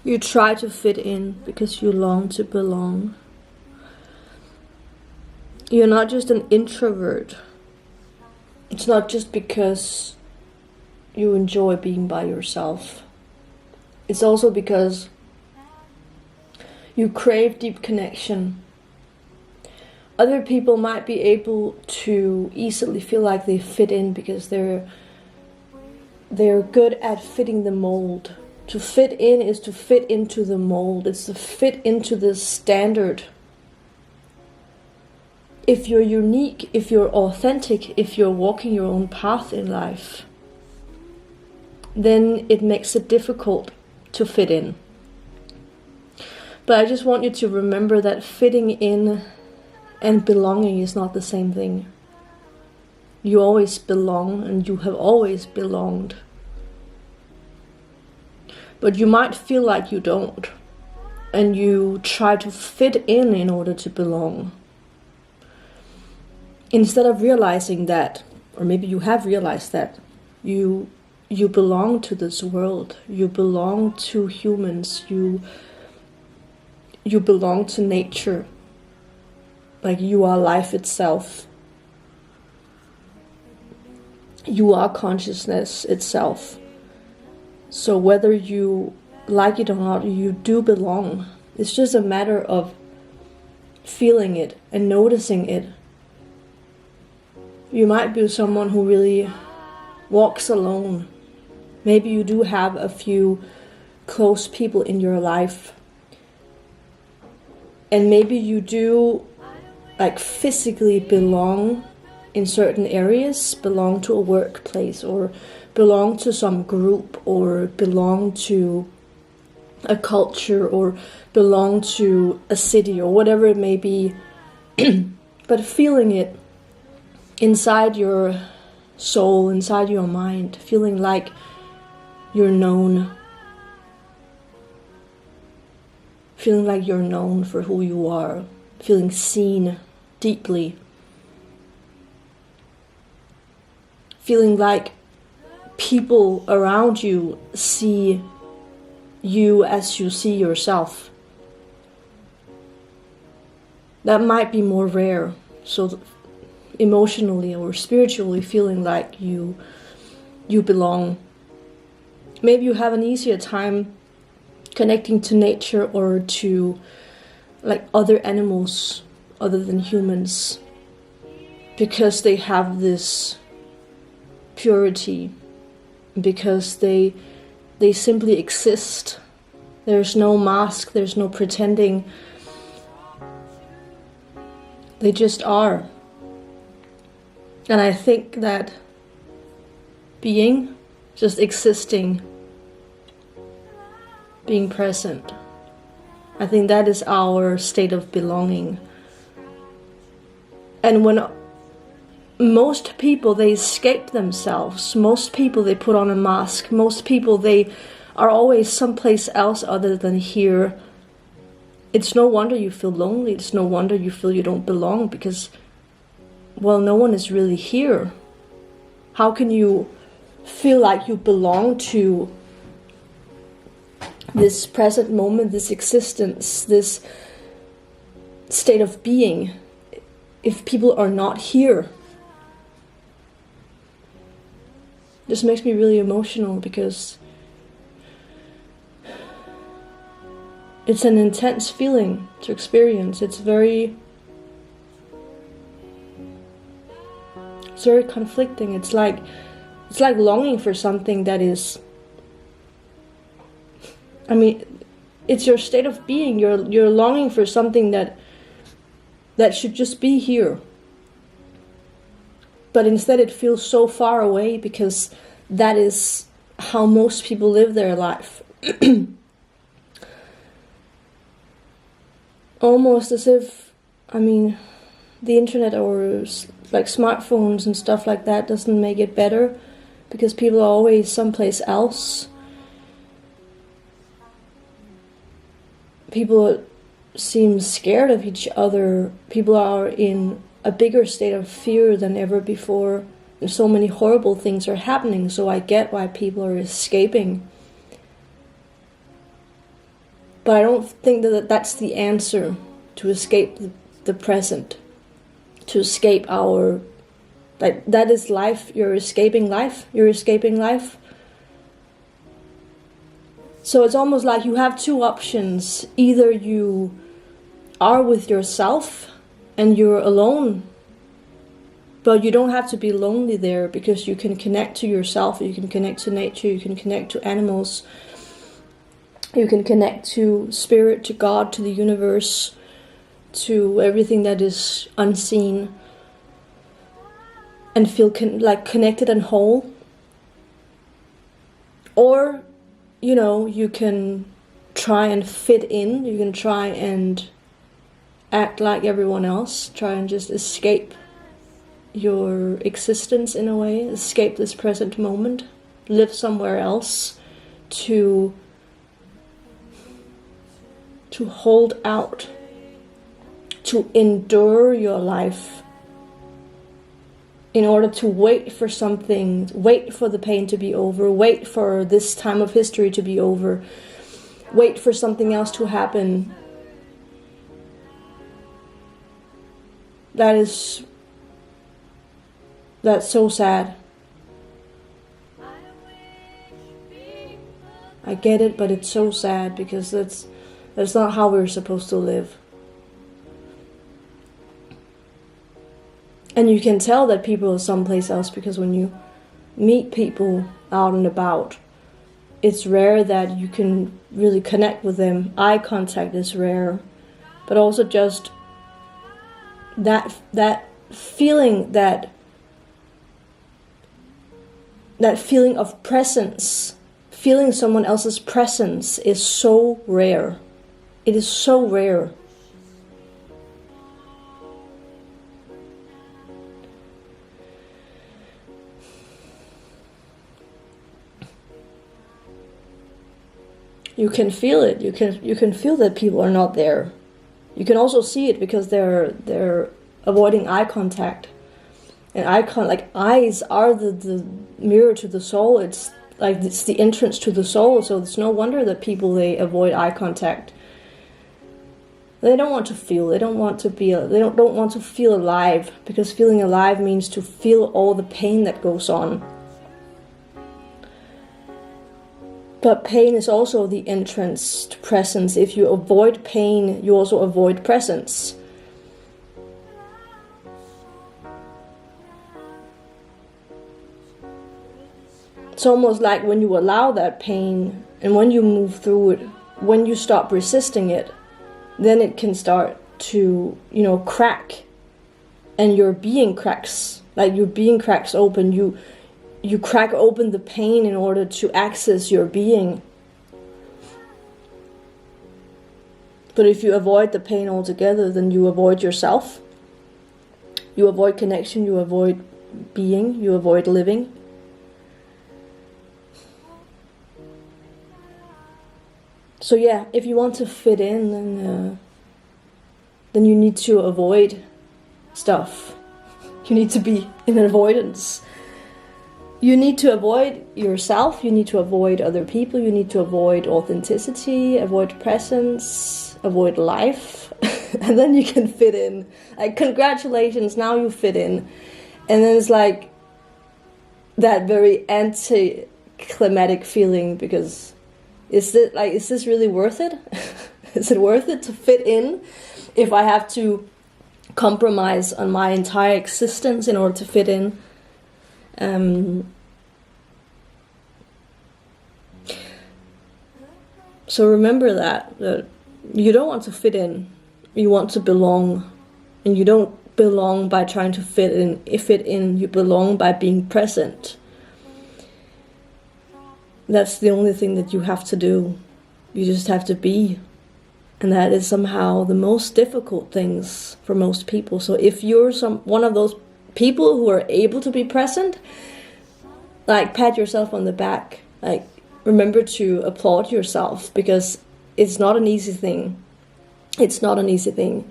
You try to fit in because you long to belong. You're not just an introvert. It's not just because you enjoy being by yourself. It's also because you crave deep connection. Other people might be able to easily feel like they fit in because they're good at fitting the mold. To fit in is to fit into the mold. It's to fit into the standard. If you're unique, if you're authentic, if you're walking your own path in life, then it makes it difficult to fit in. But I just want you to remember that fitting in and belonging is not the same thing. You always belong, and you have always belonged. But you might feel like you don't, and you try to fit in order to belong. Instead of realizing that, or maybe you have realized that, you belong to this world. You belong to humans. You belong to nature. Like you are life itself. You are consciousness itself. So whether you like it or not, you do belong. It's just a matter of feeling it and noticing it. You might be someone who really walks alone. Maybe you do have a few close people in your life. And maybe you do like physically belong in certain areas, belong to a workplace, or belong to some group, or belong to a culture, or belong to a city, or whatever it may be. But feeling it inside your soul, inside your mind, feeling like you're known. Feeling like you're known for who you are. Feeling seen deeply. Feeling like people around you see you as you see yourself. That might be more rare. So emotionally or spiritually feeling like you belong. Maybe you have an easier time connecting to nature or to like other animals other than humans, because they have this purity, because they simply exist. There's no mask, there's no pretending. They just are. And I think that being, just existing, being present, I think that is our state of belonging. And when most people, they escape themselves, most people, they put on a mask, most people, they are always someplace else other than here, it's no wonder you feel lonely. It's no wonder you feel you don't belong, because, well, no one is really here. How can you feel like you belong to this present moment, this existence, this state of being, if people are not here? This makes me really emotional, because it's an intense feeling to experience. It's very conflicting. It's like longing for something that is, I mean, it's your state of being. You're longing for something that should just be here. But instead it feels so far away, because that is how most people live their life. Almost as if, I mean, the internet or like smartphones and stuff like that doesn't make it better, because people are always someplace else. People seem scared of each other. People are in a bigger state of fear than ever before. And so many horrible things are happening, so I get why people are escaping. But I don't think that that's the answer to escape the present, to escape our, that is life. You're escaping life. You're escaping life. So it's almost like you have two options. Either you are with yourself and you're alone, but you don't have to be lonely there, because you can connect to yourself, you can connect to nature, you can connect to animals, you can connect to spirit, to God, to the universe, to everything that is unseen, and feel connected and whole. Or, you can try and fit in, you can try and act like everyone else, try and just escape your existence in a way, escape this present moment, live somewhere else, to hold out, to endure your life, in order to wait for something, wait for the pain to be over, wait for this time of history to be over, wait for something else to happen. That's so sad. I get it, but it's so sad, because that's not how we're supposed to live. And you can tell that people are someplace else, because when you meet people out and about, it's rare that you can really connect with them. Eye contact is rare, but also just that feeling, that feeling of presence, feeling someone else's presence is so rare. It is so rare. You can feel it. You can feel that people are not there. You can also see it because they're avoiding eye contact. And eyes are the mirror to the soul. It's the entrance to the soul. So it's no wonder that they avoid eye contact. They don't want to feel. They don't want to be. They don't want to feel alive, because feeling alive means to feel all the pain that goes on. But pain is also the entrance to presence. If you avoid pain, you also avoid presence. It's almost like when you allow that pain, and when you move through it, when you stop resisting it, then it can start to, crack. And your being cracks. Like your being cracks open. You crack open the pain in order to access your being. But if you avoid the pain altogether, then you avoid yourself. You avoid connection, you avoid being, you avoid living. So yeah, if you want to fit in, then you need to avoid stuff. You need to be in avoidance. You need to avoid yourself, you need to avoid other people, you need to avoid authenticity, avoid presence, avoid life, and then you can fit in. Like, congratulations, now you fit in. And then it's like that very anticlimactic feeling, because is this really worth it? Is it worth it to fit in if I have to compromise on my entire existence in order to fit in? So remember that you don't want to fit in, you want to belong, and you don't belong by trying to fit in, you belong by being present. That's the only thing that you have to do. You just have to be. And that is somehow the most difficult things for most people. So if you're one of those people who are able to be present, pat yourself on the back. Remember to applaud yourself, because it's not an easy thing. It's not an easy thing.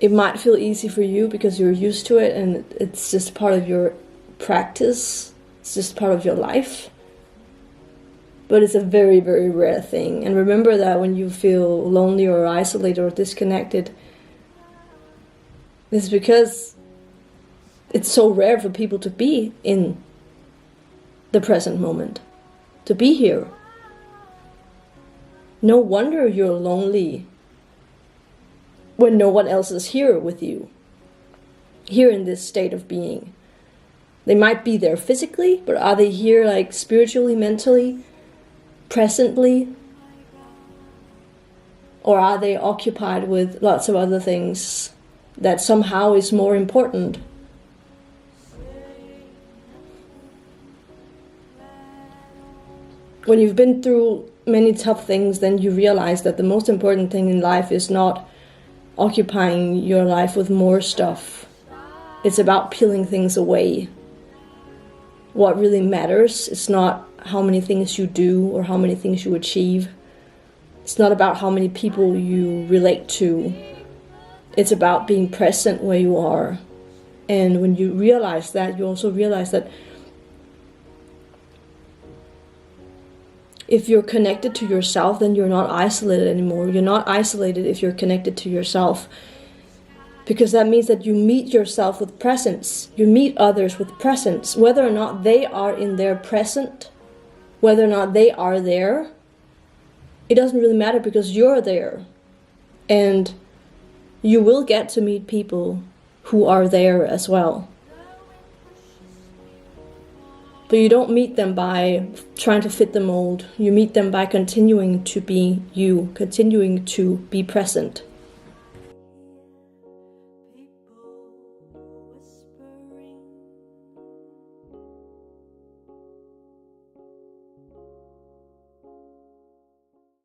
It might feel easy for you because you're used to it and it's just part of your practice. It's just part of your life. But it's a very, very rare thing. And remember that when you feel lonely or isolated or disconnected, it's because it's so rare for people to be in the present moment, to be here. No wonder you're lonely when no one else is here with you, here in this state of being. They might be there physically, but are they here like spiritually, mentally, presently? Or are they occupied with lots of other things that somehow is more important? When you've been through many tough things, then you realize that the most important thing in life is not occupying your life with more stuff. It's about peeling things away. What really matters is not how many things you do or how many things you achieve. It's not about how many people you relate to. It's about being present where you are. And when you realize that, you also realize that if you're connected to yourself, then you're not isolated anymore. You're not isolated if you're connected to yourself. Because that means that you meet yourself with presence. You meet others with presence. Whether or not they are in their present, whether or not they are there, it doesn't really matter because you're there. And you will get to meet people who are there as well. But you don't meet them by trying to fit the mold. You meet them by continuing to be you, continuing to be present.